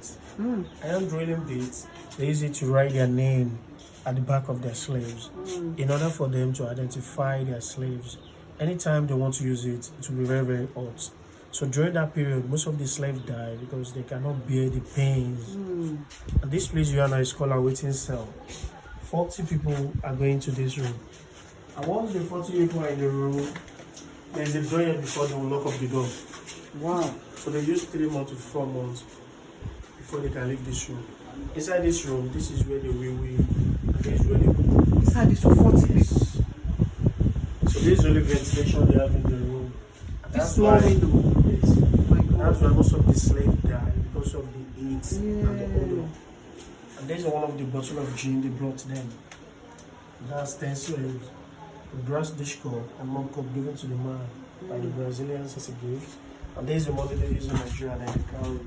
bits. Iron drilling bits, they use it to write their name at the back of their slaves in order for them to identify their slaves. Anytime they want to use it, it will be very, very hot. So during that period, most of the slaves die because they cannot bear the pains. And this place you and I is called a waiting cell. 40 people are going to this room. And once the 40 people are in the room, there's a door here before they will lock up the door. Wow. So they use 3 months to 4 months before they can leave this room. Inside this room, this is where they will and this is where they will. Inside this room, 40 people. So this is only ventilation they have in the room. And This small window. Yes. Oh my God. That's why most of the slaves die because of the heat and the odor. And there's one of the bottle of gin they brought them. That's 10 slaves. The brass dish cup and mug cup given to the man by the Brazilians as a gift. And there's the money they use in Nigeria that they carry.